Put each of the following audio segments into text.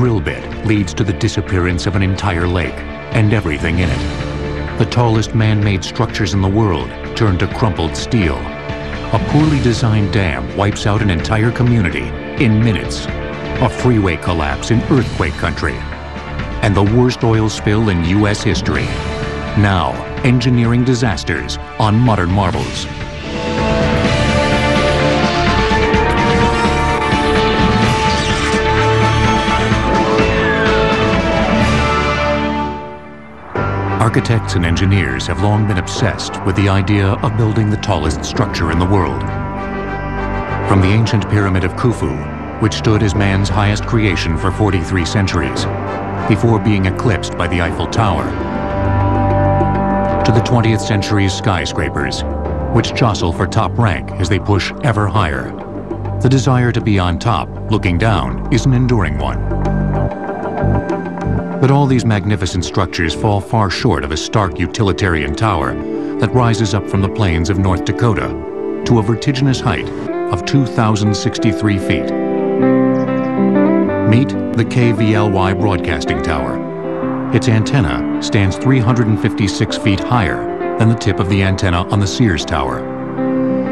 drill bit leads to the disappearance of an entire lake and everything in it. The tallest man-made structures in the world turn to crumpled steel. A poorly designed dam wipes out an entire community in minutes. A freeway collapse in earthquake country. And the worst oil spill in U.S. history. Now, engineering disasters on modern marvels. Architects and engineers have long been obsessed with the idea of building the tallest structure in the world. From the ancient pyramid of Khufu, which stood as man's highest creation for 43 centuries, before being eclipsed by the Eiffel Tower, to the 20th century's skyscrapers, which jostle for top rank as they push ever higher. The desire to be on top, looking down, is an enduring one. But all these magnificent structures fall far short of a stark utilitarian tower that rises up from the plains of North Dakota to a vertiginous height of 2,063 feet. Meet the KVLY Broadcasting Tower. Its antenna stands 356 feet higher than the tip of the antenna on the Sears Tower,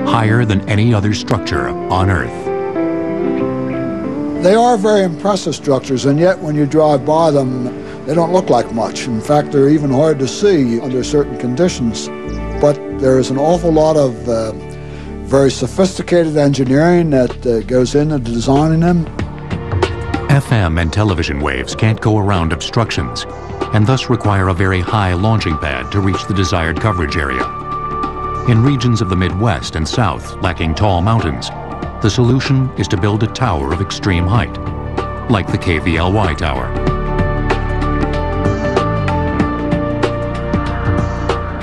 higher than any other structure on Earth. They are very impressive structures, and yet when you drive by them, they don't look like much. In fact, they're even hard to see under certain conditions. But there is an awful lot of very sophisticated engineering that goes into designing them. FM and television waves can't go around obstructions, and thus require a very high launching pad to reach the desired coverage area. In regions of the Midwest and South lacking tall mountains, the solution is to build a tower of extreme height, like the KVLY tower.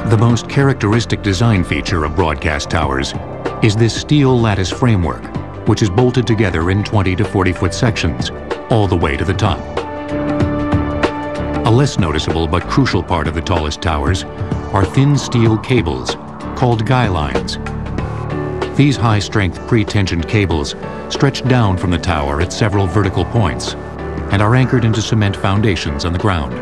The most characteristic design feature of broadcast towers is this steel lattice framework, which is bolted together in 20 to 40-foot sections, all the way to the top. A less noticeable but crucial part of the tallest towers are thin steel cables called guy lines. These high-strength pre-tensioned cables stretch down from the tower at several vertical points and are anchored into cement foundations on the ground.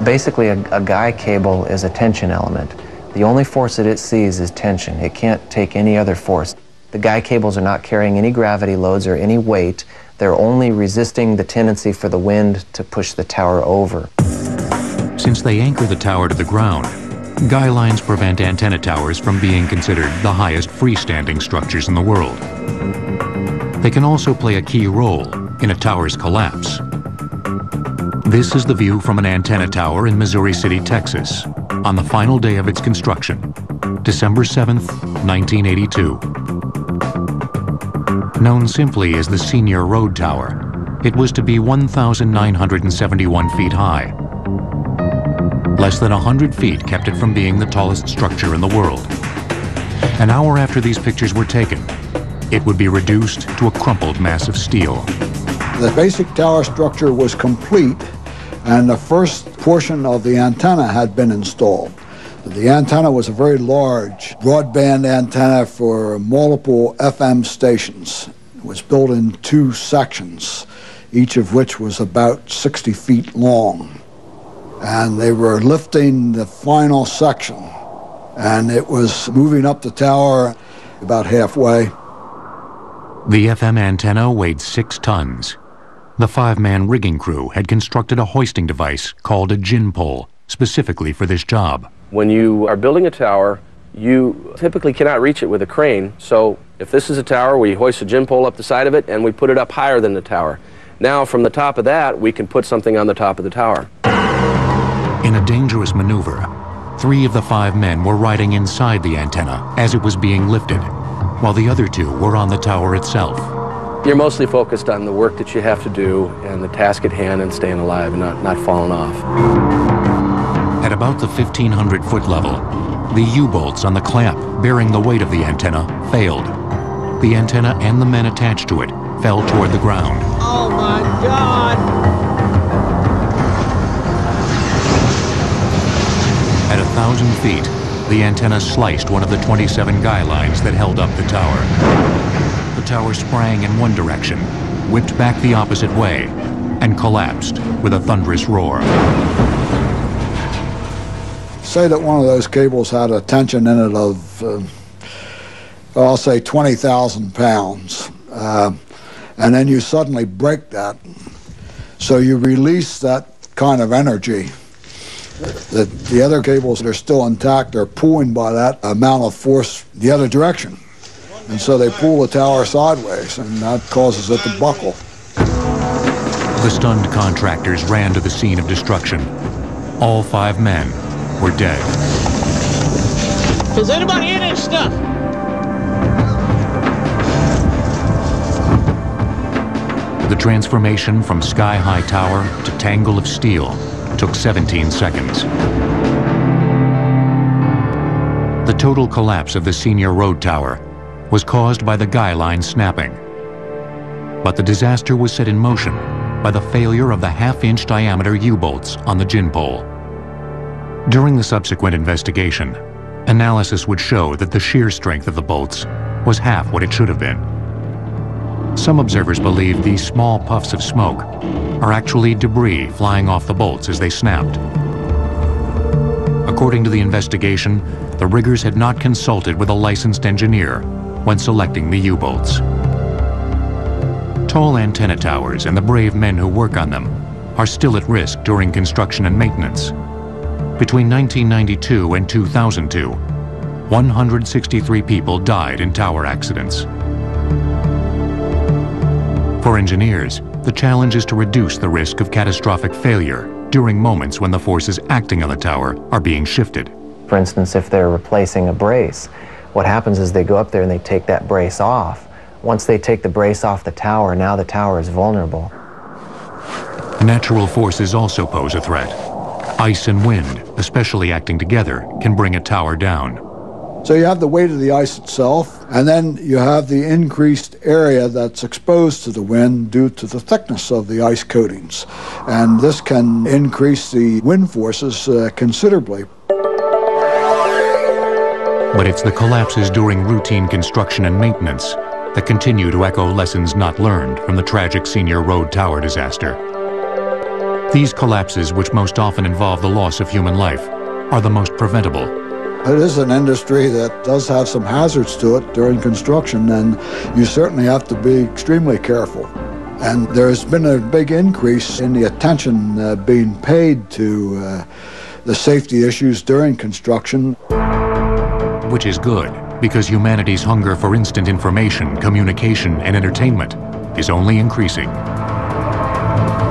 Basically, a guy cable is a tension element. The only force that it sees is tension. It can't take any other force. The guy cables are not carrying any gravity loads or any weight. They're only resisting the tendency for the wind to push the tower over. Since they anchor the tower to the ground, guy lines prevent antenna towers from being considered the highest freestanding structures in the world. They can also play a key role in a tower's collapse. This is the view from an antenna tower in Missouri City, Texas, on the final day of its construction, December 7th, 1982. Known simply as the Senior Road Tower, it was to be 1,971 feet high. Less than 100 feet kept it from being the tallest structure in the world. An hour after these pictures were taken, it would be reduced to a crumpled mass of steel. The basic tower structure was complete, and the first portion of the antenna had been installed. The antenna was a very large broadband antenna for multiple FM stations. It was built in two sections, each of which was about 60 feet long. And they were lifting the final section, and it was moving up the tower about halfway. The FM antenna weighed 6 tons. The 5-man rigging crew had constructed a hoisting device called a gin pole, specifically for this job. When you are building a tower, you typically cannot reach it with a crane. So if this is a tower, we hoist a gin pole up the side of it, and we put it up higher than the tower. Now, from the top of that, we can put something on the top of the tower. In a dangerous maneuver, 3 of the 5 men were riding inside the antenna as it was being lifted, while the other 2 were on the tower itself. You're mostly focused on the work that you have to do and the task at hand and staying alive and not falling off. At about the 1,500-foot level, the U-bolts on the clamp bearing the weight of the antenna failed. The antenna and the men attached to it fell toward the ground. Oh my God! At 1,000 feet, the antenna sliced one of the 27 guy lines that held up the tower. The tower sprang in one direction, whipped back the opposite way, and collapsed with a thunderous roar. Say that one of those cables had a tension in it of, I'll say 20,000 pounds. And then you suddenly break that. So you release that kind of energy. The other cables that are still intact are pulling by that amount of force the other direction. And so they pull the tower sideways, and that causes it to buckle. The stunned contractors ran to the scene of destruction. All 5 men were dead. Is anybody in this stuff? The transformation from sky-high tower to tangle of steel took 17 seconds. The total collapse of the senior road tower was caused by the guy line snapping. But the disaster was set in motion by the failure of the half-inch diameter U-bolts on the gin pole. During the subsequent investigation, analysis would show that the shear strength of the bolts was half what it should have been. Some observers believe these small puffs of smoke are actually debris flying off the bolts as they snapped. According to the investigation, the riggers had not consulted with a licensed engineer when selecting the U-bolts. Tall antenna towers and the brave men who work on them are still at risk during construction and maintenance. Between 1992 and 2002, 163 people died in tower accidents. For engineers, the challenge is to reduce the risk of catastrophic failure during moments when the forces acting on the tower are being shifted. For instance, if they're replacing a brace, what happens is they go up there and they take that brace off. Once they take the brace off the tower, now the tower is vulnerable. Natural forces also pose a threat. Ice and wind, especially acting together, can bring a tower down. So you have the weight of the ice itself, and then you have the increased area that's exposed to the wind due to the thickness of the ice coatings. And this can increase the wind forces considerably. But it's the collapses during routine construction and maintenance that continue to echo lessons not learned from the tragic senior road tower disaster. These collapses, which most often involve the loss of human life, are the most preventable. It is an industry that does have some hazards to it during construction, and you certainly have to be extremely careful. And there's been a big increase in the attention being paid to the safety issues during construction. Which is good, because humanity's hunger for instant information, communication, and entertainment is only increasing.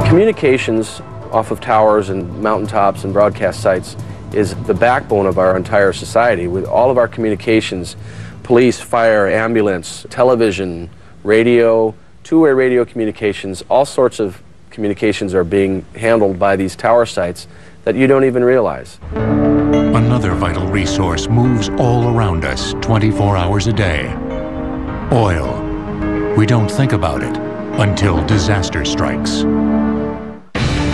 Communications off of towers and mountaintops and broadcast sites is the backbone of our entire society. With all of our communications, police, fire, ambulance, television, radio, two-way radio communications, all sorts of communications are being handled by these tower sites that you don't even realize. Another vital resource moves all around us 24 hours a day. Oil. We don't think about it until disaster strikes.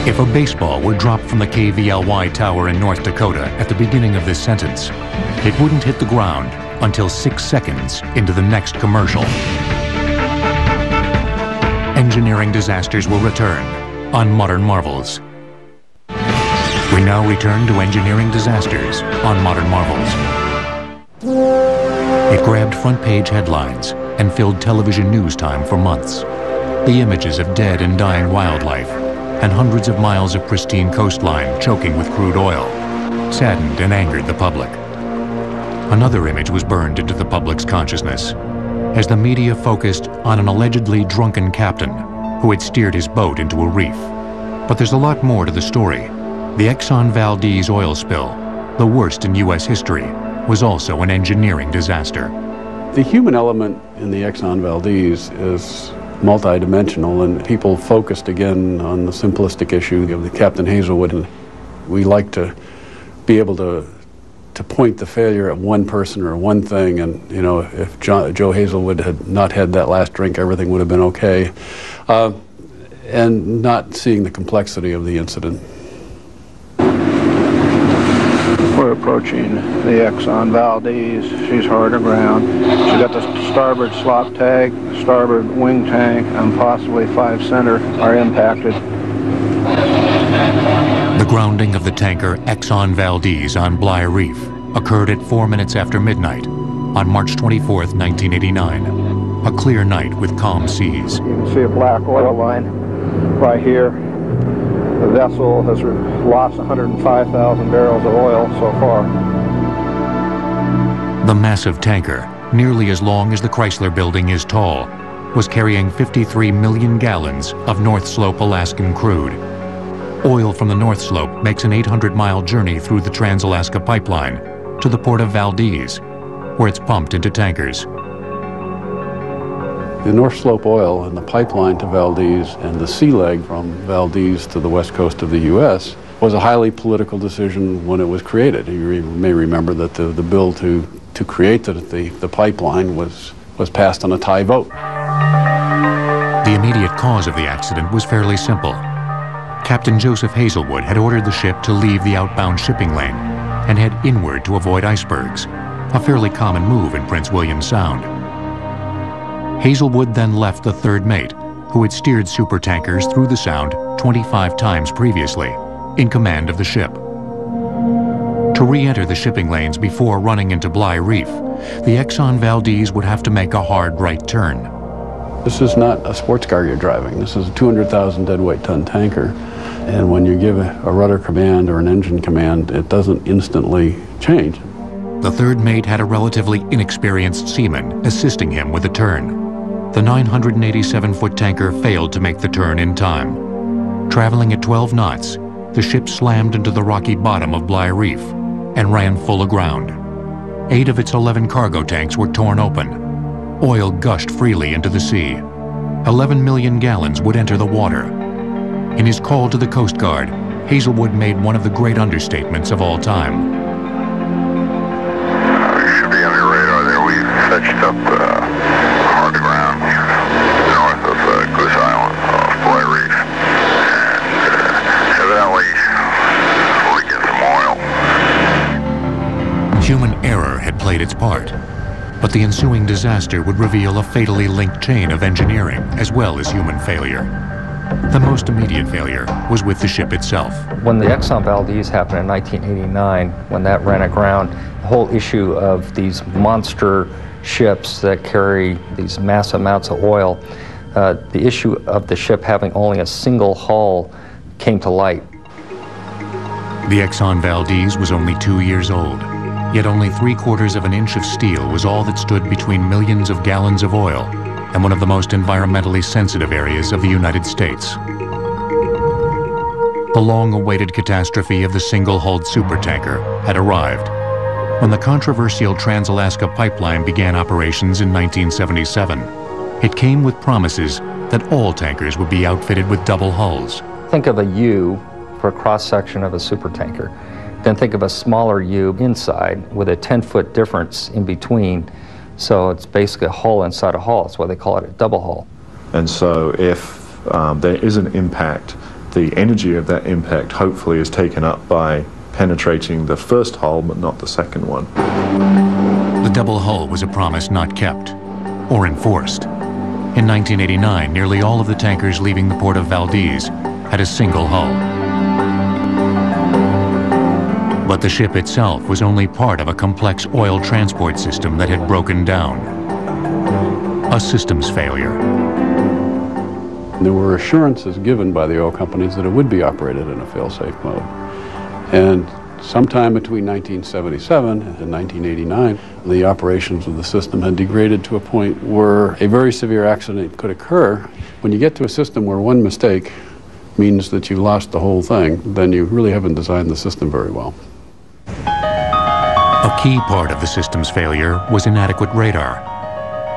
If a baseball were dropped from the KVLY tower in North Dakota at the beginning of this sentence, it wouldn't hit the ground until 6 seconds into the next commercial. Engineering disasters will return on Modern Marvels. We now return to engineering disasters on Modern Marvels. It grabbed front-page headlines and filled television news time for months. The images of dead and dying wildlife and hundreds of miles of pristine coastline choking with crude oil saddened and angered the public. Another image was burned into the public's consciousness as the media focused on an allegedly drunken captain who had steered his boat into a reef. But there's a lot more to the story. The Exxon Valdez oil spill, the worst in U.S. history, was also an engineering disaster. The human element in the Exxon Valdez is multidimensional, and people focused again on the simplistic issue of the Captain Hazelwood. And we like to be able to point the failure at one person or one thing, and you know, if Joe Hazelwood had not had that last drink, everything would have been okay, and not seeing the complexity of the incident. We're approaching the Exxon Valdez. She's hard aground. She got the starboard slop tag, starboard wing tank, and possibly 5 center are impacted. The grounding of the tanker Exxon Valdez on Bligh Reef occurred at 4 minutes after midnight on March 24, 1989, a clear night with calm seas. You can see a black oil line right here. The vessel has lost 105,000 barrels of oil so far. The massive tanker, nearly as long as the Chrysler Building is tall, was carrying 53 million gallons of North Slope Alaskan crude. Oil from the North Slope makes an 800-mile journey through the Trans-Alaska Pipeline to the port of Valdez, where it's pumped into tankers. The North Slope oil and the pipeline to Valdez and the sea leg from Valdez to the west coast of the U.S. was a highly political decision when it was created. You may remember that the bill to create the pipeline was passed on a tie vote. The immediate cause of the accident was fairly simple. Captain Joseph Hazelwood had ordered the ship to leave the outbound shipping lane and head inward to avoid icebergs, a fairly common move in Prince William Sound. Hazelwood then left the third mate, who had steered supertankers through the Sound 25 times previously, in command of the ship. To re-enter the shipping lanes before running into Bligh Reef, the Exxon Valdez would have to make a hard right turn. This is not a sports car you're driving. This is a 200,000 deadweight ton tanker. And when you give a rudder command or an engine command, it doesn't instantly change. The third mate had a relatively inexperienced seaman assisting him with the turn. The 987-foot tanker failed to make the turn in time. Traveling at 12 knots, the ship slammed into the rocky bottom of Bligh Reef and ran full aground. 8 of its 11 cargo tanks were torn open. Oil gushed freely into the sea. 11 million gallons would enter the water. In his call to the Coast Guard, Hazelwood made one of the great understatements of all time. We should be on your radar there. We fetched up hard ground north of Goose Island off Bligh Reef. And evidently, we get some oil. Human error had played its part, but the ensuing disaster would reveal a fatally linked chain of engineering as well as human failure. The most immediate failure was with the ship itself. When the Exxon Valdez happened in 1989, when that ran aground, the whole issue of these monster ships that carry these massive amounts of oil, the issue of the ship having only a single hull came to light. The Exxon Valdez was only 2 years old, yet only 3/4 of an inch of steel was all that stood between millions of gallons of oil and one of the most environmentally sensitive areas of the United States. The long-awaited catastrophe of the single-hulled supertanker had arrived. When the controversial Trans-Alaska Pipeline began operations in 1977, it came with promises that all tankers would be outfitted with double hulls. Think of a U for a cross-section of a supertanker. Then think of a smaller U inside with a 10-foot difference in between. So it's basically a hull inside a hull. That's why they call it a double hull. And so if there is an impact, the energy of that impact hopefully is taken up by penetrating the first hull, but not the second one. The double hull was a promise not kept or enforced. In 1989, nearly all of the tankers leaving the port of Valdez had a single hull. But the ship itself was only part of a complex oil transport system that had broken down. A systems failure. There were assurances given by the oil companies that it would be operated in a fail-safe mode. And sometime between 1977 and 1989, the operations of the system had degraded to a point where a very severe accident could occur. When you get to a system where one mistake means that you lost the whole thing, then you really haven't designed the system very well. A key part of the system's failure was inadequate radar.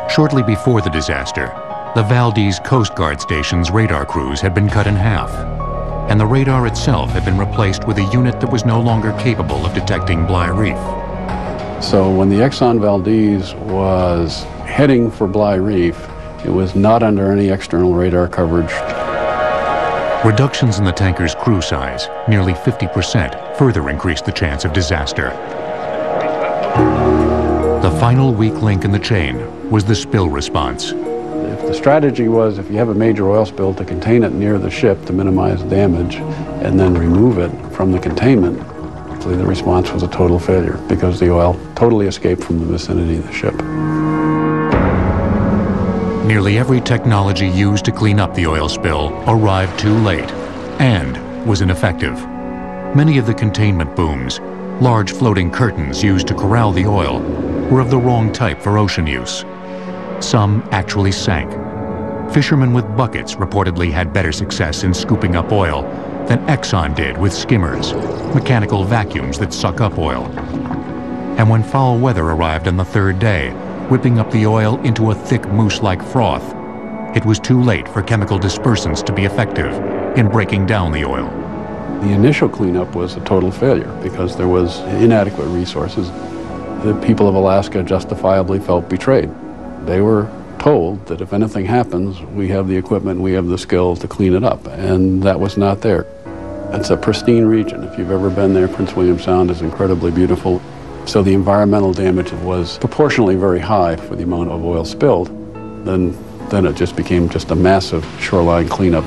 Shortly before the disaster, the Valdez Coast Guard Station's radar crews had been cut in half, and the radar itself had been replaced with a unit that was no longer capable of detecting Bligh Reef. So when the Exxon Valdez was heading for Bligh Reef, it was not under any external radar coverage. Reductions in the tanker's crew size, nearly 50%, further increased the chance of disaster. The final weak link in the chain was the spill response. If the strategy was, if you have a major oil spill, to contain it near the ship to minimize damage and then remove it from the containment, the response was a total failure because the oil totally escaped from the vicinity of the ship. Nearly every technology used to clean up the oil spill arrived too late and was ineffective. Many of the containment booms, large floating curtains used to corral the oil, were of the wrong type for ocean use. Some actually sank. Fishermen with buckets reportedly had better success in scooping up oil than Exxon did with skimmers, mechanical vacuums that suck up oil. And when foul weather arrived on the third day, whipping up the oil into a thick mousse-like froth, it was too late for chemical dispersants to be effective in breaking down the oil. The initial cleanup was a total failure because there was inadequate resources. The people of Alaska justifiably felt betrayed. They were told that if anything happens, we have the equipment, we have the skill to clean it up, and that was not there. It's a pristine region. If you've ever been there, Prince William Sound is incredibly beautiful. So the environmental damage was proportionally very high for the amount of oil spilled. Then it just became just a massive shoreline cleanup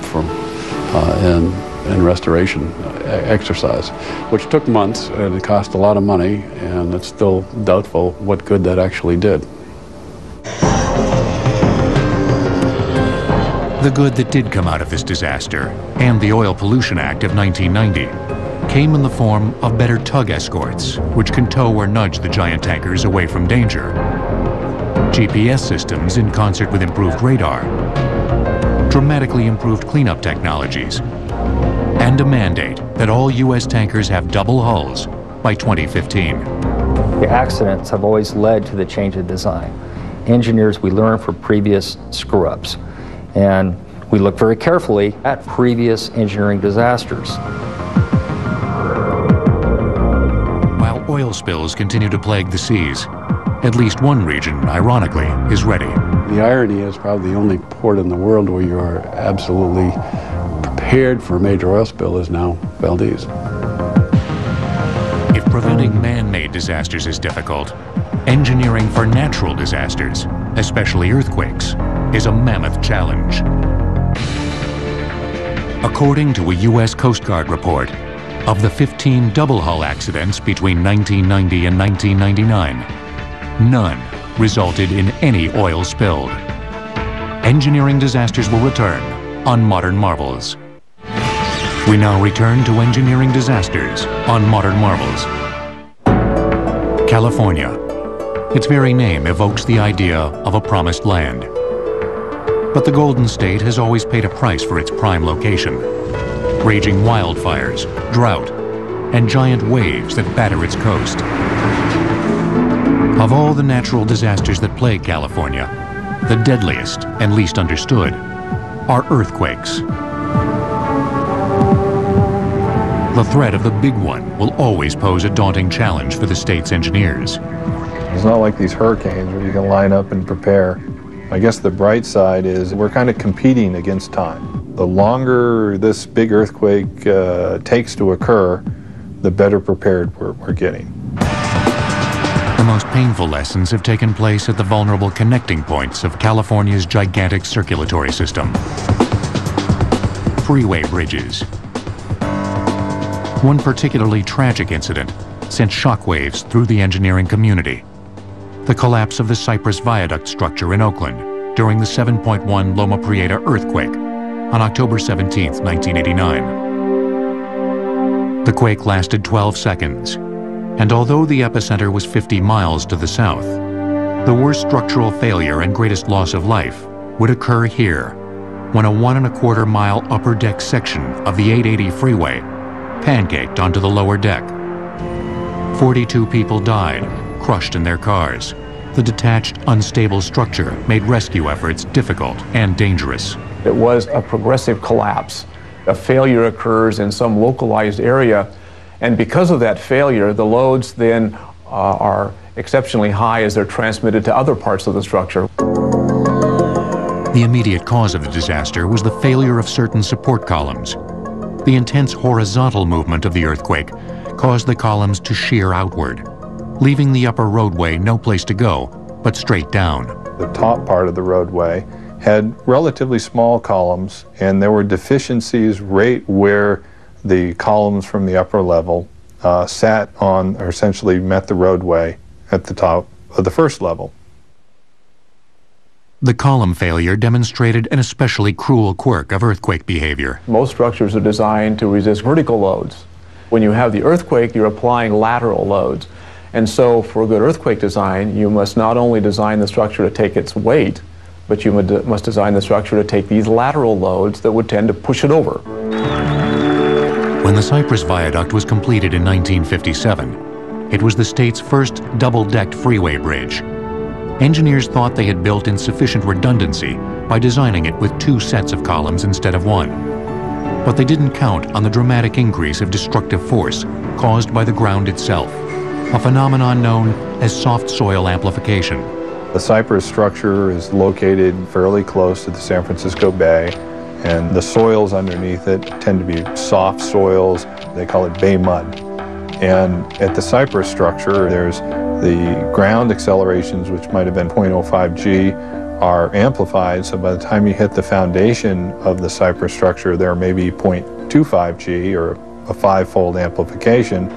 and restoration exercise, which took months and it cost a lot of money, and it's still doubtful what good that actually did. The good that did come out of this disaster, and the Oil Pollution Act of 1990, came in the form of better tug escorts, which can tow or nudge the giant tankers away from danger. GPS systems in concert with improved radar, dramatically improved cleanup technologies, and a mandate that all U.S. tankers have double hulls by 2015. The accidents have always led to the change of design. Engineers, we learn from previous screw-ups, and we look very carefully at previous engineering disasters. While oil spills continue to plague the seas, at least one region, ironically, is ready. The irony is probably the only port in the world where you are absolutely prepared for a major oil spill is now Valdez. If preventing man-made disasters is difficult, engineering for natural disasters, especially earthquakes, is a mammoth challenge. According to a U.S. Coast Guard report, of the 15 double-hull accidents between 1990 and 1999, none resulted in any oil spilled. Engineering disasters will return on Modern Marvels. We now return to engineering disasters on Modern Marvels. California. Its very name evokes the idea of a promised land. But the Golden State has always paid a price for its prime location. Raging wildfires, drought, and giant waves that batter its coast. Of all the natural disasters that plague California, the deadliest and least understood are earthquakes. The threat of the big one will always pose a daunting challenge for the state's engineers. It's not like these hurricanes where you can line up and prepare. I guess the bright side is we're kind of competing against time. The longer this big earthquake takes to occur, the better prepared we're getting. The most painful lessons have taken place at the vulnerable connecting points of California's gigantic circulatory system. Freeway bridges. One particularly tragic incident sent shockwaves through the engineering community. The collapse of the Cypress Viaduct structure in Oakland during the 7.1 Loma Prieta earthquake on October 17, 1989. The quake lasted 12 seconds, and although the epicenter was 50 miles to the south, the worst structural failure and greatest loss of life would occur here when a 1¼ mile upper deck section of the 880 freeway pancaked onto the lower deck. 42 people died, crushed in their cars. The detached, unstable structure made rescue efforts difficult and dangerous. It was a progressive collapse. A failure occurs in some localized area, and because of that failure, the loads then are exceptionally high as they're transmitted to other parts of the structure. The immediate cause of the disaster was the failure of certain support columns. The intense horizontal movement of the earthquake caused the columns to shear outward, leaving the upper roadway no place to go but straight down. The top part of the roadway had relatively small columns, and there were deficiencies right where the columns from the upper level sat on, or essentially met the roadway at the top of the first level. The column failure demonstrated an especially cruel quirk of earthquake behavior. Most structures are designed to resist vertical loads. When you have the earthquake, you're applying lateral loads. And so for a good earthquake design, you must not only design the structure to take its weight, but you must design the structure to take these lateral loads that would tend to push it over. When the Cypress Viaduct was completed in 1957, it was the state's first double-decked freeway bridge. Engineers thought they had built in sufficient redundancy by designing it with 2 sets of columns instead of 1. But they didn't count on the dramatic increase of destructive force caused by the ground itself, a phenomenon known as soft soil amplification. The Cypress structure is located fairly close to the San Francisco Bay, and the soils underneath it tend to be soft soils. They call it bay mud. And at the Cypress structure, there's the ground accelerations, which might have been 0.05 G, are amplified, so by the time you hit the foundation of the Cypress structure, there may be 0.25 G, or a 5-fold amplification.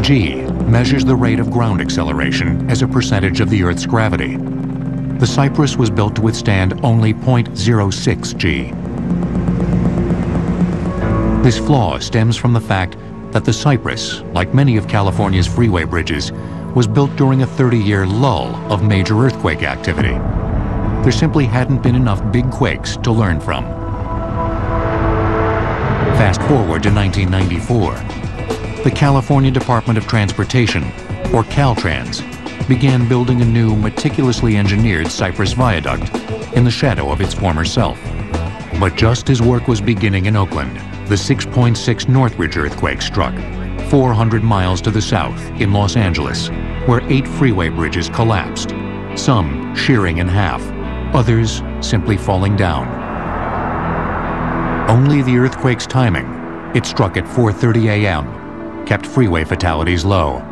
G measures the rate of ground acceleration as a percentage of the Earth's gravity. The Cypress was built to withstand only 0.06 G. This flaw stems from the fact that the Cypress, like many of California's freeway bridges, was built during a 30-year lull of major earthquake activity. There simply hadn't been enough big quakes to learn from. Fast forward to 1994. The California Department of Transportation, or Caltrans, began building a new, meticulously engineered Cypress Viaduct in the shadow of its former self. But just as work was beginning in Oakland, the 6.6 Northridge earthquake struck, 400 miles to the south in Los Angeles, where 8 freeway bridges collapsed, some shearing in half, others simply falling down. Only the earthquake's timing, it struck at 4:30 a.m., kept freeway fatalities low.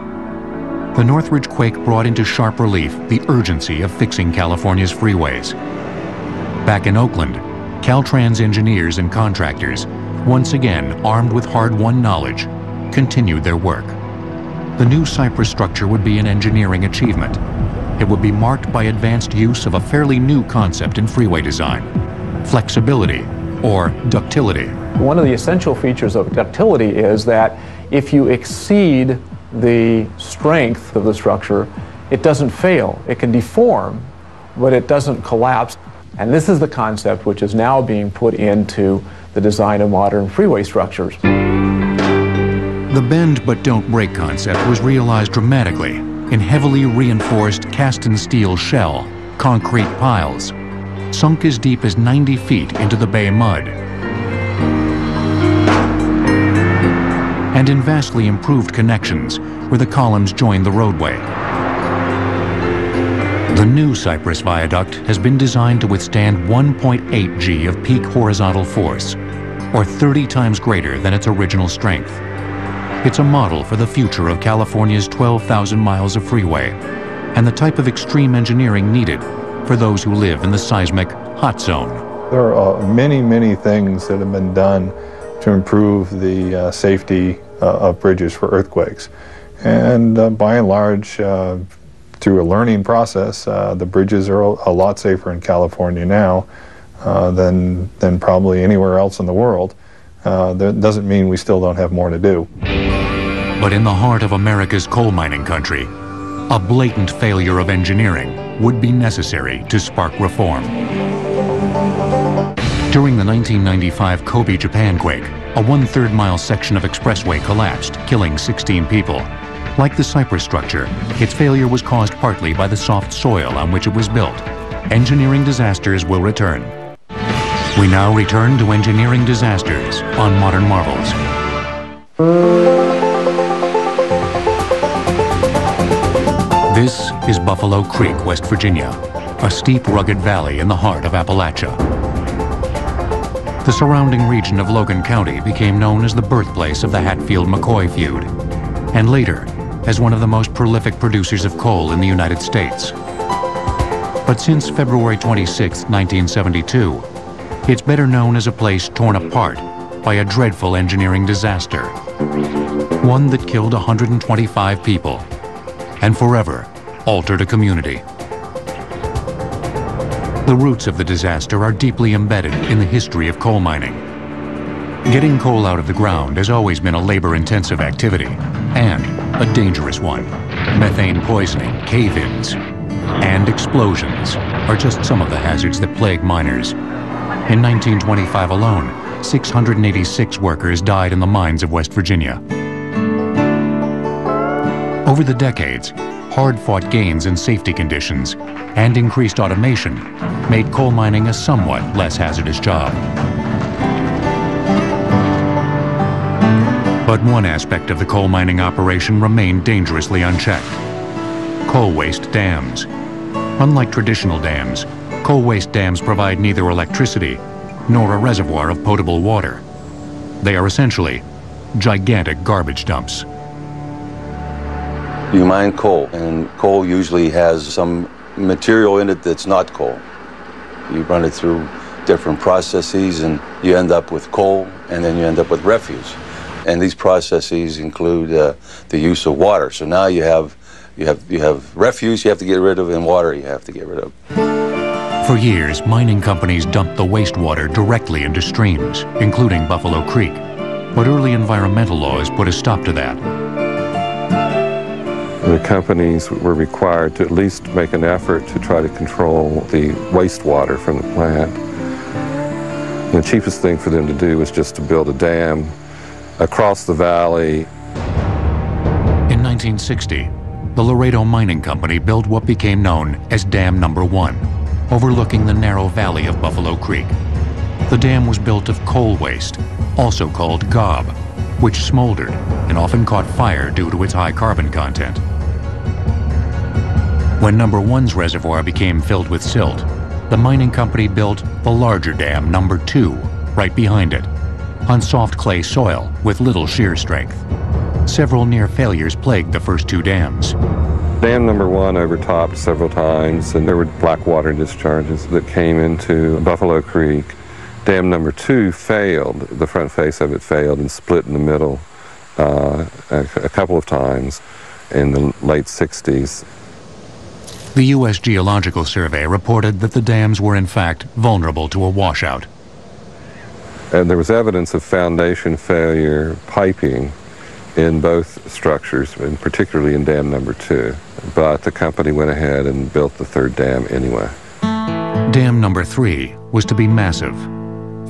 The Northridge quake brought into sharp relief the urgency of fixing California's freeways. Back in Oakland, Caltrans engineers and contractors, once again armed with hard-won knowledge, continued their work. The new Cypress structure would be an engineering achievement. It would be marked by advanced use of a fairly new concept in freeway design: flexibility, or ductility. One of the essential features of ductility is that if you exceed the strength of the structure, it doesn't fail. It can deform, but it doesn't collapse. And this is the concept which is now being put into the design of modern freeway structures. The bend but don't break concept was realized dramatically in heavily reinforced cast and steel shell, concrete piles, sunk as deep as 90 feet into the bay mud, and in vastly improved connections where the columns join the roadway. The new Cypress Viaduct has been designed to withstand 1.8 G of peak horizontal force, or 30 times greater than its original strength. It's a model for the future of California's 12,000 miles of freeway, and the type of extreme engineering needed for those who live in the seismic hot zone. There are many things that have been done to improve the safety of bridges for earthquakes. And by and large, through a learning process, the bridges are a lot safer in California now than probably anywhere else in the world. That doesn't mean we still don't have more to do. But in the heart of America's coal mining country, a blatant failure of engineering would be necessary to spark reform. During the 1995 Kobe, Japan quake, a 1/3 mile section of expressway collapsed, killing 16 people. Like the Cypress structure, its failure was caused partly by the soft soil on which it was built. Engineering disasters will return. We now return to engineering disasters on Modern Marvels. This is Buffalo Creek, West Virginia, a steep, rugged valley in the heart of Appalachia. The surrounding region of Logan County became known as the birthplace of the Hatfield-McCoy feud, and later as one of the most prolific producers of coal in the United States. But since February 26, 1972, it's better known as a place torn apart by a dreadful engineering disaster. One that killed 125 people and forever altered a community. The roots of the disaster are deeply embedded in the history of coal mining. Getting coal out of the ground has always been a labor-intensive activity and a dangerous one. Methane poisoning, cave-ins, and explosions are just some of the hazards that plague miners. In 1925 alone, 686 workers died in the mines of West Virginia. Over the decades, hard-fought gains in safety conditions and increased automation made coal mining a somewhat less hazardous job. But one aspect of the coal mining operation remained dangerously unchecked: coal waste dams. Unlike traditional dams, coal waste dams provide neither electricity nor a reservoir of potable water. They are essentially gigantic garbage dumps. You mine coal, and coal usually has some material in it that's not coal. You run it through different processes and you end up with coal, and then you end up with refuse. And these processes include the use of water. So now you have refuse you have to get rid of, and water you have to get rid of. For years, mining companies dumped the wastewater directly into streams, including Buffalo Creek. But early environmental laws put a stop to that. The companies were required to at least make an effort to try to control the wastewater from the plant. And the cheapest thing for them to do was just to build a dam across the valley. In 1960, the Laredo Mining Company built what became known as Dam Number 1, overlooking the narrow valley of Buffalo Creek. The dam was built of coal waste, also called gob, which smoldered and often caught fire due to its high carbon content. When Number 1's reservoir became filled with silt, the mining company built the larger dam, Number 2, right behind it, on soft clay soil with little shear strength. Several near failures plagued the first two dams. Dam Number 1 overtopped several times, and there were black water discharges that came into Buffalo Creek. Dam Number 2 failed. The front face of it failed and split in the middle a couple of times in the late 60s. The U.S. Geological Survey reported that the dams were in fact vulnerable to a washout. And there was evidence of foundation failure piping in both structures, and particularly in Dam Number 2. But the company went ahead and built the third dam anyway. Dam Number 3 was to be massive,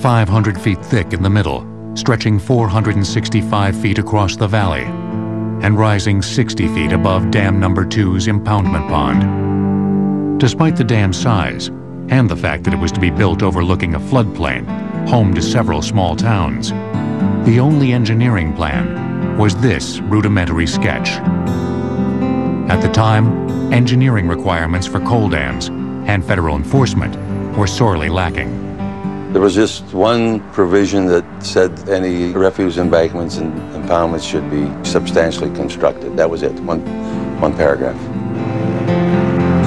500 feet thick in the middle, stretching 465 feet across the valley, and rising 60 feet above Dam Number 2's impoundment pond. Despite the dam's size, and the fact that it was to be built overlooking a floodplain, home to several small towns, the only engineering plan was this rudimentary sketch. At the time, engineering requirements for coal dams and federal enforcement were sorely lacking. There was just one provision that said any refuse embankments and impoundments should be substantially constructed. That was it, one paragraph.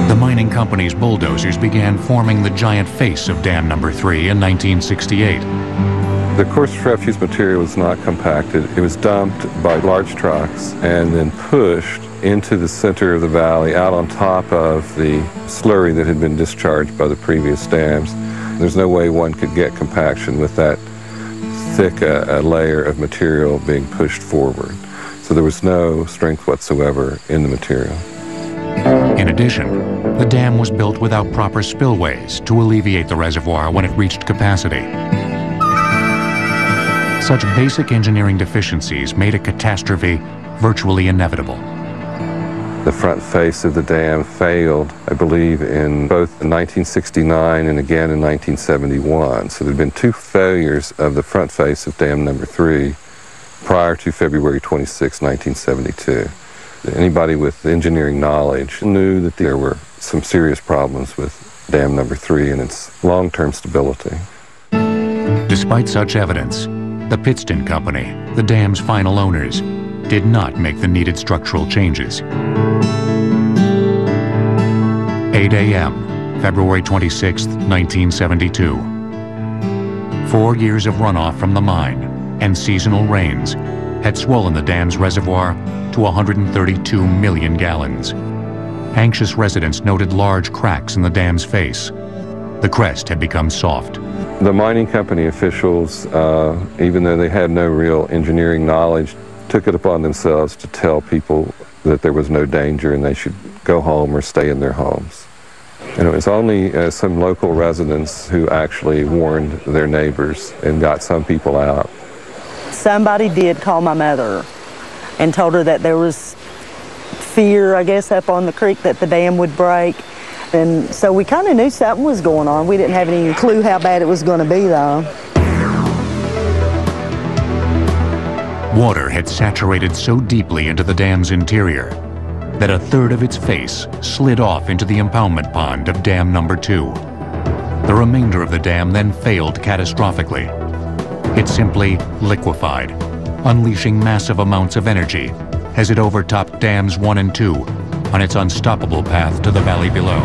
The mining company's bulldozers began forming the giant face of Dam Number 3 in 1968. The coarse refuse material was not compacted. It was dumped by large trucks and then pushed into the center of the valley, out on top of the slurry that had been discharged by the previous dams. There's no way one could get compaction with that thick a layer of material being pushed forward. So there was no strength whatsoever in the material. In addition, the dam was built without proper spillways to alleviate the reservoir when it reached capacity. Such basic engineering deficiencies made a catastrophe virtually inevitable. The front face of the dam failed, I believe, in both 1969 and again in 1971. So there had been two failures of the front face of Dam Number 3 prior to February 26, 1972. Anybody with engineering knowledge knew that there were some serious problems with Dam Number 3 and its long-term stability. Despite such evidence, the Pittston Company, the dam's final owners, did not make the needed structural changes. 8 a.m., February 26, 1972. 4 years of runoff from the mine and seasonal rains had swollen the dam's reservoir to 132 million gallons. Anxious residents noted large cracks in the dam's face. The crest had become soft. The mining company officials, even though they had no real engineering knowledge, took it upon themselves to tell people that there was no danger and they should go home or stay in their homes. And it was only some local residents who actually warned their neighbors and got some people out. Somebody did call my mother and told her that there was fear, I guess, up on the creek that the dam would break. And so we kind of knew something was going on. We didn't have any clue how bad it was going to be, though. Water had saturated so deeply into the dam's interior that a third of its face slid off into the impoundment pond of Dam Number 2. The remainder of the dam then failed catastrophically. It simply liquefied, unleashing massive amounts of energy as it overtopped Dams 1 and 2 on its unstoppable path to the valley below.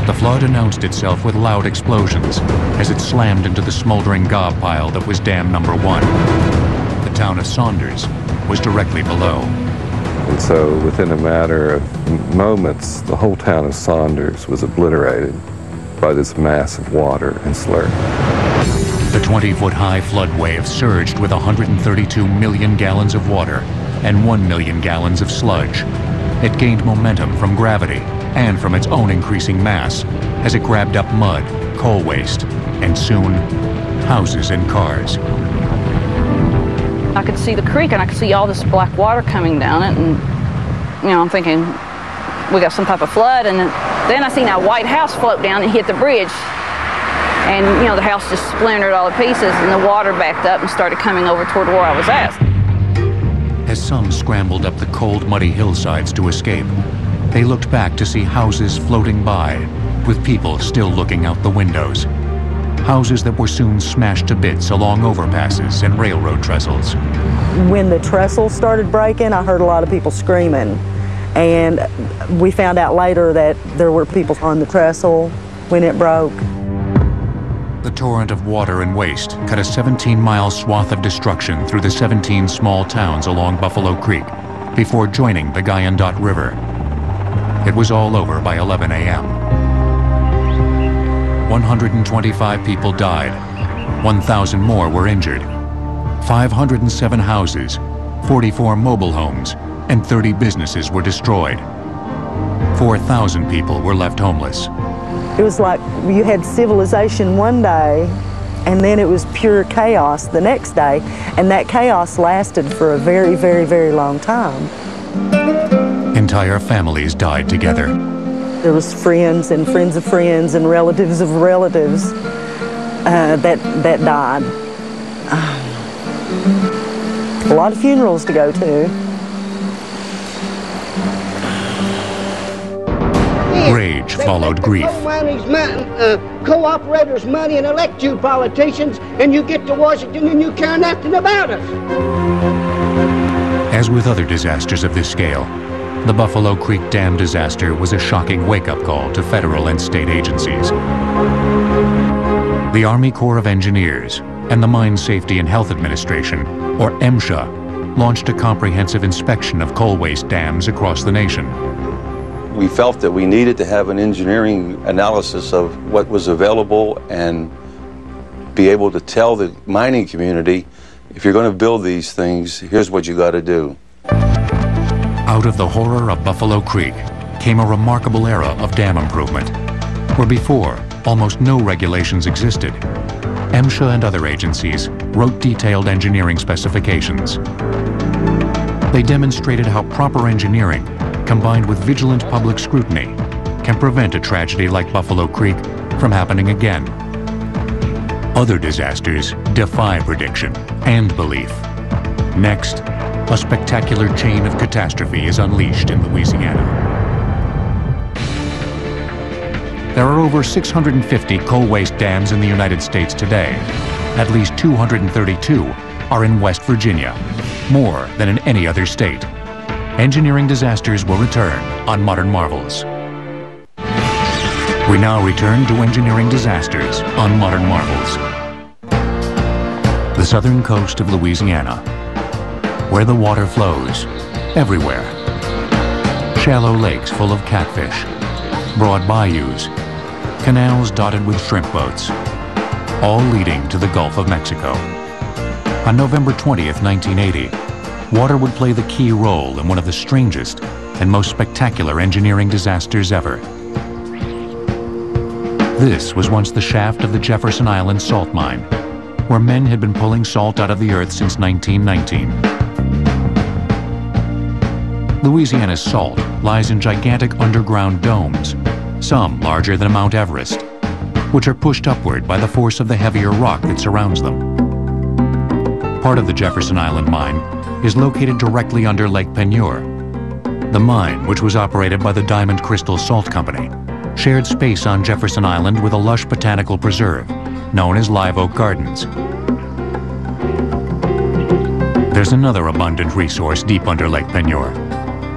The flood announced itself with loud explosions as it slammed into the smoldering gob pile that was Dam Number 1. The town of Saunders was directly below. And so within a matter of moments, the whole town of Saunders was obliterated by this mass of water and slurry. The 20-foot-high flood wave surged with 132 million gallons of water and 1 million gallons of sludge. It gained momentum from gravity and from its own increasing mass as it grabbed up mud, coal waste, and soon, houses and cars. I could see the creek and I could see all this black water coming down it, and I'm thinking we got some type of flood, and then I seen that white house float down and hit the bridge, and the house just splintered all to pieces, and the water backed up and started coming over toward where I was at. As some scrambled up the cold, muddy hillsides to escape, they looked back to see houses floating by with people still looking out the windows. Houses that were soon smashed to bits along overpasses and railroad trestles. When the trestle started breaking, I heard a lot of people screaming. And we found out later that there were people on the trestle when it broke. The torrent of water and waste cut a 17-mile swath of destruction through the 17 small towns along Buffalo Creek before joining the Guyandotte River. It was all over by 11 a.m. 125 people died, 1,000 more were injured. 507 houses, 44 mobile homes, and 30 businesses were destroyed. 4,000 people were left homeless. It was like you had civilization one day, and then it was pure chaos the next day, and that chaos lasted for a very, very, very long time. Entire families died together. There was friends and friends of friends and relatives of relatives that died. A lot of funerals to go to. Rage followed grief. Co-operators' money and elect you politicians, and you get to Washington and you care nothing about us. As with other disasters of this scale, the Buffalo Creek Dam disaster was a shocking wake-up call to federal and state agencies. The Army Corps of Engineers and the Mine Safety and Health Administration, or MSHA, launched a comprehensive inspection of coal waste dams across the nation. We felt that we needed to have an engineering analysis of what was available and be able to tell the mining community, if you're going to build these things, here's what you got to do. Out of the horror of Buffalo Creek came a remarkable era of dam improvement, where before almost no regulations existed. MSHA and other agencies wrote detailed engineering specifications. They demonstrated how proper engineering, combined with vigilant public scrutiny, can prevent a tragedy like Buffalo Creek from happening again. Other disasters defy prediction and belief. Next, a spectacular chain of catastrophe is unleashed in Louisiana. There are over 650 coal waste dams in the United States today. At least 232 are in West Virginia, more than in any other state. Engineering disasters will return on Modern Marvels. We now return to engineering disasters on Modern Marvels. The southern coast of Louisiana, where the water flows everywhere. Shallow lakes full of catfish, broad bayous, canals dotted with shrimp boats, all leading to the Gulf of Mexico. On November 20th, 1980, water would play the key role in one of the strangest and most spectacular engineering disasters ever. This was once the shaft of the Jefferson Island salt mine, where men had been pulling salt out of the earth since 1919. Louisiana's salt lies in gigantic underground domes, some larger than Mount Everest, which are pushed upward by the force of the heavier rock that surrounds them. Part of the Jefferson Island mine is located directly under Lake Peigneur. The mine, which was operated by the Diamond Crystal Salt Company, shared space on Jefferson Island with a lush botanical preserve known as Live Oak Gardens. There's another abundant resource deep under Lake Peigneur,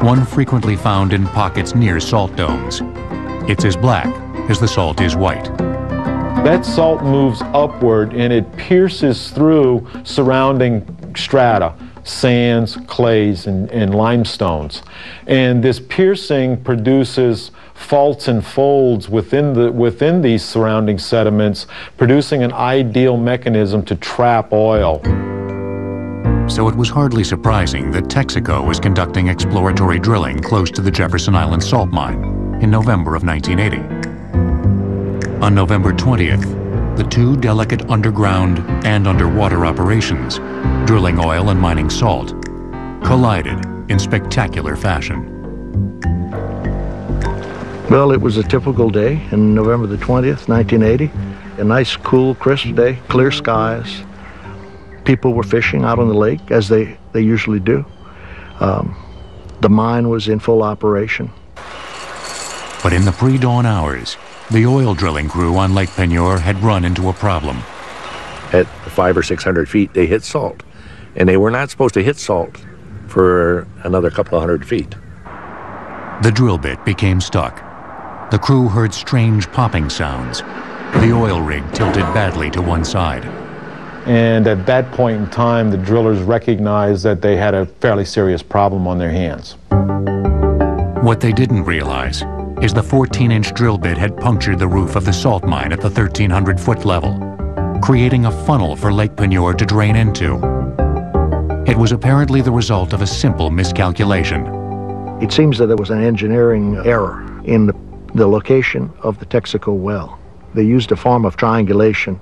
one frequently found in pockets near salt domes. It's as black as the salt is white. That salt moves upward and it pierces through surrounding strata, sands, clays, and limestones. And this piercing produces faults and folds within these surrounding sediments, producing an ideal mechanism to trap oil. So it was hardly surprising that Texaco was conducting exploratory drilling close to the Jefferson Island salt mine in November of 1980. On November 20th, the two delicate underground and underwater operations, drilling oil and mining salt, collided in spectacular fashion. Well, it was a typical day in November the 20th, 1980. A nice, cool, crisp day, clear skies. People were fishing out on the lake, as they usually do. The mine was in full operation. But in the pre-dawn hours, the oil drilling crew on Lake Peigneur had run into a problem. At 500 or 600 feet, they hit salt. And they were not supposed to hit salt for another couple of hundred feet. The drill bit became stuck. The crew heard strange popping sounds. The oil rig tilted badly to one side. And at that point in time, the drillers recognized that they had a fairly serious problem on their hands. What they didn't realize is the 14-inch drill bit had punctured the roof of the salt mine at the 1,300-foot level, creating a funnel for Lake Peigneur to drain into. It was apparently the result of a simple miscalculation. It seems that there was an engineering error in the location of the Texaco well. They used a form of triangulation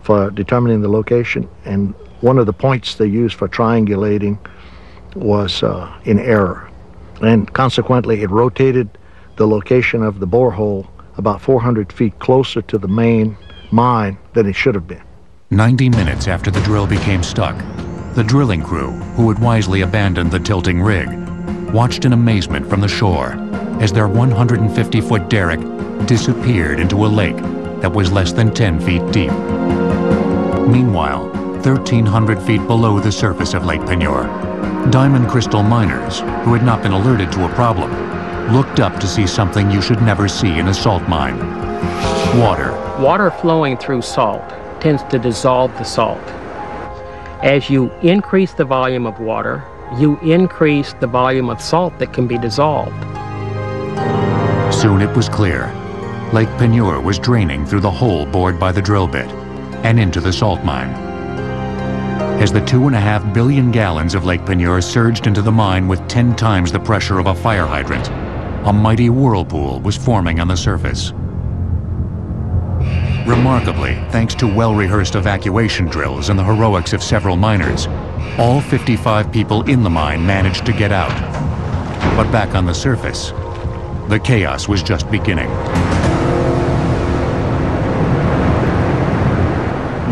for determining the location, and one of the points they used for triangulating was in error. And consequently, it rotated the location of the borehole about 400 feet closer to the main mine than it should have been. 90 minutes after the drill became stuck, the drilling crew, who had wisely abandoned the tilting rig, watched in amazement from the shore as their 150-foot derrick disappeared into a lake that was less than 10 feet deep. Meanwhile, 1,300 feet below the surface of Lake Peigneur, Diamond Crystal miners, who had not been alerted to a problem, looked up to see something you should never see in a salt mine. Water. Water flowing through salt tends to dissolve the salt. As you increase the volume of water, you increase the volume of salt that can be dissolved. Soon it was clear. Lake Peigneur was draining through the hole bored by the drill bit and into the salt mine. As the 2.5 billion gallons of Lake Peigneur surged into the mine with 10 times the pressure of a fire hydrant, a mighty whirlpool was forming on the surface. Remarkably, thanks to well-rehearsed evacuation drills and the heroics of several miners, all 55 people in the mine managed to get out. But back on the surface, the chaos was just beginning.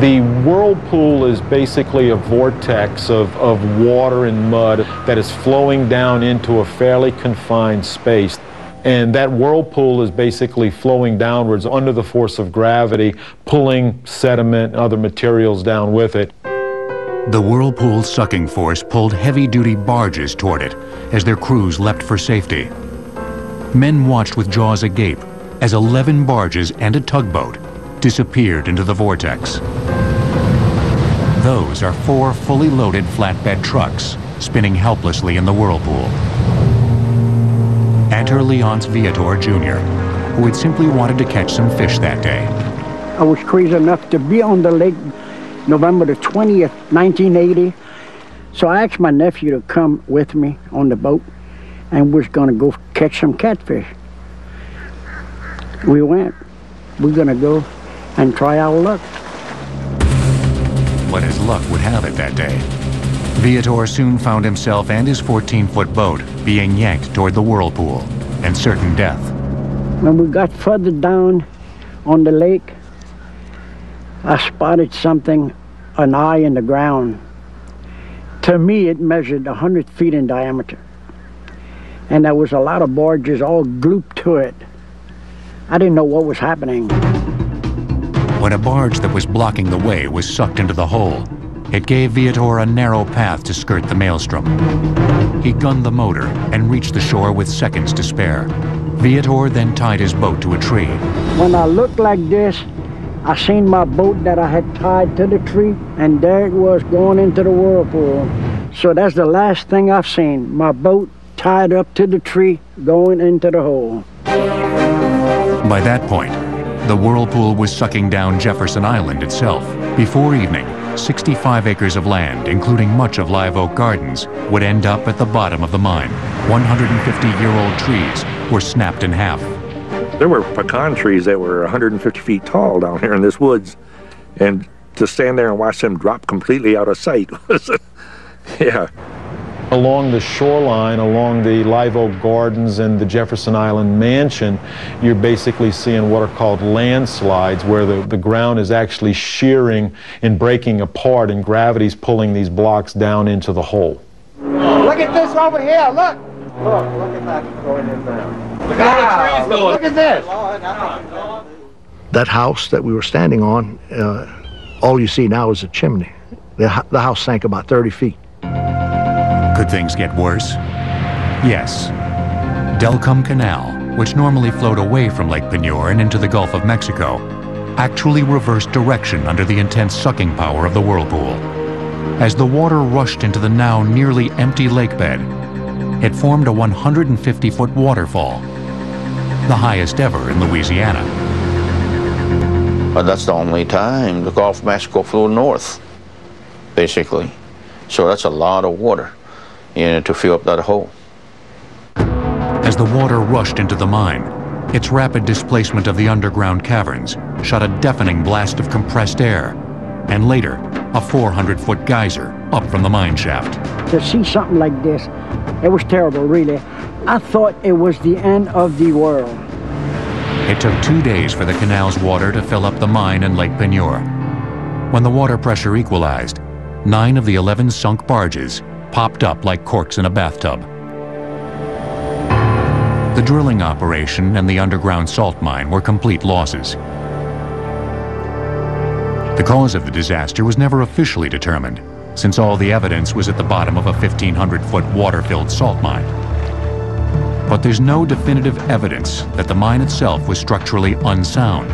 The whirlpool is basically a vortex of water and mud that is flowing down into a fairly confined space. And that whirlpool is basically flowing downwards under the force of gravity, pulling sediment and other materials down with it. The whirlpool's sucking force pulled heavy-duty barges toward it as their crews leapt for safety. Men watched with jaws agape as 11 barges and a tugboat disappeared into the vortex. Those are 4 fully loaded flatbed trucks spinning helplessly in the whirlpool. Enter Leonce Viator Jr., who had simply wanted to catch some fish that day. I was crazy enough to be on the lake November the 20th, 1980. So I asked my nephew to come with me on the boat, and we're going to go catch some catfish. We went. We're going to go and try our luck. But as luck would have it that day, Viator soon found himself and his 14-foot boat being yanked toward the whirlpool and certain death. When we got further down on the lake, I spotted something, an eye in the ground. To me, it measured 100 feet in diameter. And there was a lot of barges all glued to it. I didn't know what was happening. When a barge that was blocking the way was sucked into the hole, it gave Viator a narrow path to skirt the maelstrom. He gunned the motor and reached the shore with seconds to spare. Viator then tied his boat to a tree. When I looked like this, I seen my boat that I had tied to the tree, and there it was going into the whirlpool. So that's the last thing I've seen, my boat tied up to the tree going into the hole. By that point, the whirlpool was sucking down Jefferson Island itself. Before evening, 65 acres of land, including much of Live Oak Gardens, would end up at the bottom of the mine. 150-year-old trees were snapped in half. There were pecan trees that were 150 feet tall down here in this woods, and to stand there and watch them drop completely out of sight was, yeah. Along the shoreline, along the Live Oak Gardens and the Jefferson Island Mansion, you're basically seeing what are called landslides, where the ground is actually shearing and breaking apart, and gravity's pulling these blocks down into the hole. Look at this over here, look! Look at that going in there. Look at all the trees going. Look at this! That house that we were standing on, all you see now is a chimney. The house sank about 30 feet. Could things get worse? Yes. Delcom Canal, which normally flowed away from Lake Peigneur and into the Gulf of Mexico, actually reversed direction under the intense sucking power of the whirlpool. As the water rushed into the now nearly empty lakebed, it formed a 150-foot waterfall, the highest ever in Louisiana. But that's the only time the Gulf of Mexico flowed north, basically. So that's a lot of water, to fill up that hole. As the water rushed into the mine, its rapid displacement of the underground caverns shot a deafening blast of compressed air, and later, a 400-foot geyser up from the mine shaft. To see something like this, it was terrible, really. I thought it was the end of the world. It took 2 days for the canal's water to fill up the mine and Lake Peigneur. When the water pressure equalized, 9 of the 11 sunk barges popped up like corks in a bathtub. The drilling operation and the underground salt mine were complete losses. The cause of the disaster was never officially determined, since all the evidence was at the bottom of a 1,500-foot water-filled salt mine. But there's no definitive evidence that the mine itself was structurally unsound.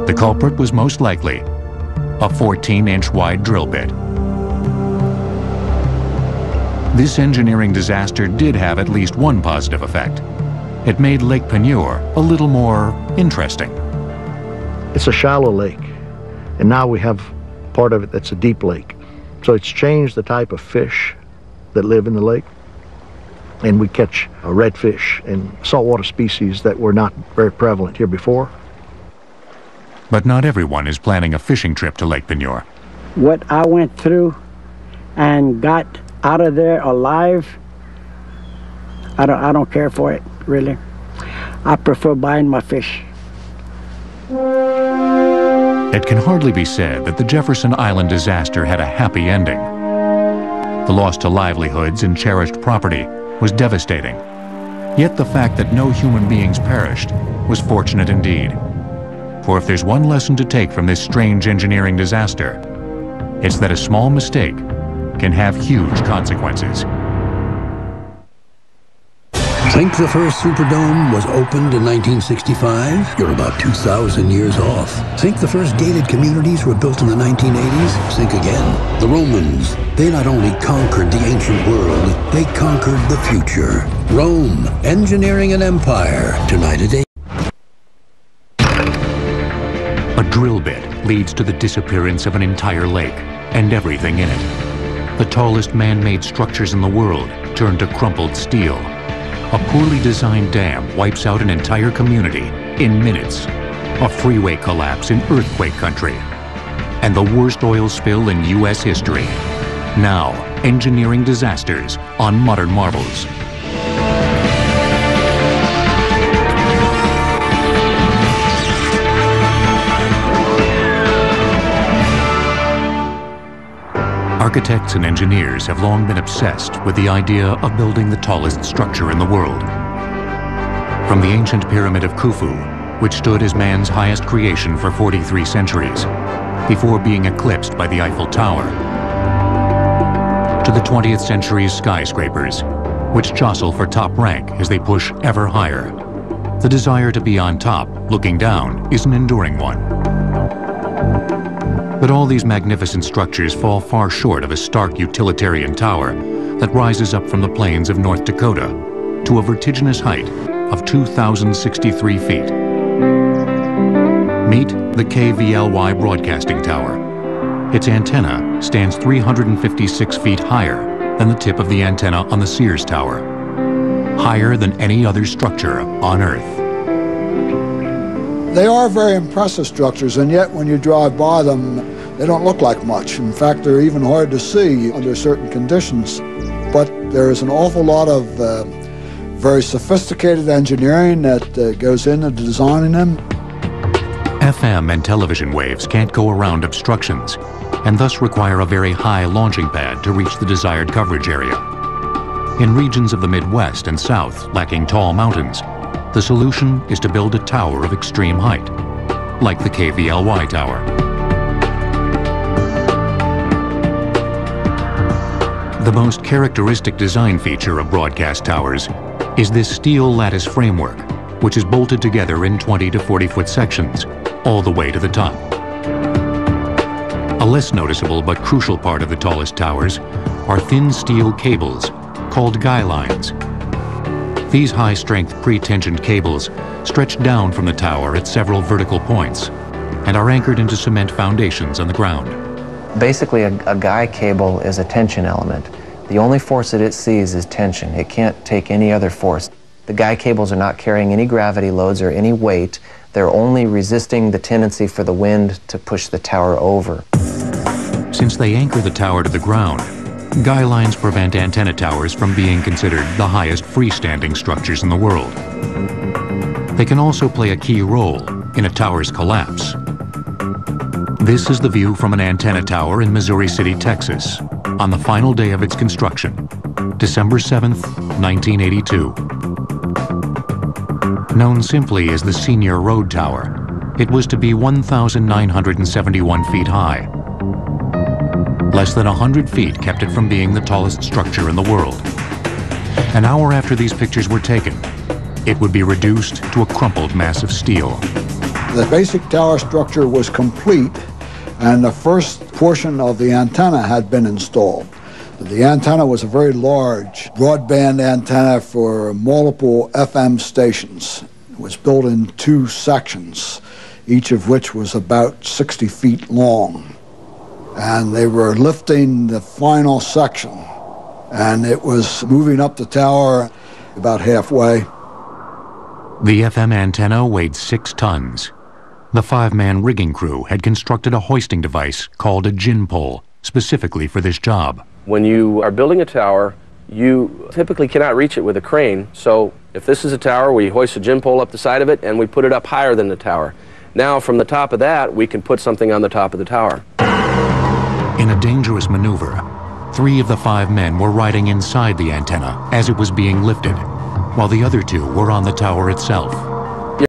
The culprit was most likely a 14-inch wide drill bit. This engineering disaster did have at least one positive effect. It made Lake Peigneur a little more interesting. It's a shallow lake, and now we have part of it that's a deep lake. So it's changed the type of fish that live in the lake, and we catch redfish and saltwater species that were not very prevalent here before. But not everyone is planning a fishing trip to Lake Peigneur. What I went through and got out of there alive, I don't care for it, really. I prefer buying my fish. It can hardly be said that the Jefferson Island disaster had a happy ending. The loss to livelihoods and cherished property was devastating. Yet the fact that no human beings perished was fortunate indeed. For if there's one lesson to take from this strange engineering disaster, it's that a small mistake can have huge consequences. Think the first Superdome was opened in 1965? You're about 2,000 years off. Think the first gated communities were built in the 1980s? Think again. The Romans, they not only conquered the ancient world, they conquered the future. Rome, engineering an empire. Tonight at 8. A drill bit leads to the disappearance of an entire lake and everything in it. The tallest man-made structures in the world turn to crumpled steel. A poorly designed dam wipes out an entire community in minutes. A freeway collapse in earthquake country. And the worst oil spill in U.S. history. Now, engineering disasters on Modern Marvels. Architects and engineers have long been obsessed with the idea of building the tallest structure in the world. From the ancient pyramid of Khufu, which stood as man's highest creation for 43 centuries, before being eclipsed by the Eiffel Tower, to the 20th century's skyscrapers, which jostle for top rank as they push ever higher. The desire to be on top, looking down, is an enduring one. But all these magnificent structures fall far short of a stark utilitarian tower that rises up from the plains of North Dakota to a vertiginous height of 2,063 feet. Meet the KVLY Broadcasting Tower. Its antenna stands 356 feet higher than the tip of the antenna on the Sears Tower, higher than any other structure on Earth. They are very impressive structures, and yet when you drive by them, they don't look like much. In fact, they're even hard to see under certain conditions. But there is an awful lot of very sophisticated engineering that goes into designing them. FM and television waves can't go around obstructions, and thus require a very high launching pad to reach the desired coverage area. In regions of the Midwest and South lacking tall mountains, the solution is to build a tower of extreme height, like the KVLY tower. The most characteristic design feature of broadcast towers is this steel lattice framework, which is bolted together in 20 to 40-foot sections, all the way to the top. A less noticeable but crucial part of the tallest towers are thin steel cables called guy lines. These high-strength pre-tensioned cables stretch down from the tower at several vertical points and are anchored into cement foundations on the ground. Basically, a guy cable is a tension element. The only force that it sees is tension. It can't take any other force. The guy cables are not carrying any gravity loads or any weight. They're only resisting the tendency for the wind to push the tower over. Since they anchor the tower to the ground, guy lines prevent antenna towers from being considered the highest freestanding structures in the world. They can also play a key role in a tower's collapse. This is the view from an antenna tower in Missouri City, Texas, on the final day of its construction, December 7th, 1982. Known simply as the Senior Road Tower, it was to be 1,971 feet high. Less than 100 feet kept it from being the tallest structure in the world. An hour after these pictures were taken, it would be reduced to a crumpled mass of steel. The basic tower structure was complete, and the first portion of the antenna had been installed. The antenna was a very large broadband antenna for multiple FM stations. It was built in 2 sections, each of which was about 60 feet long. And they were lifting the final section, and it was moving up the tower about halfway. The FM antenna weighed 6 tons. The 5-man rigging crew had constructed a hoisting device called a gin pole, specifically for this job. When you are building a tower, you typically cannot reach it with a crane. So if this is a tower, we hoist a gin pole up the side of it and we put it up higher than the tower. Now from the top of that, we can put something on the top of the tower. In a dangerous maneuver, 3 of the 5 men were riding inside the antenna as it was being lifted, while the other 2 were on the tower itself.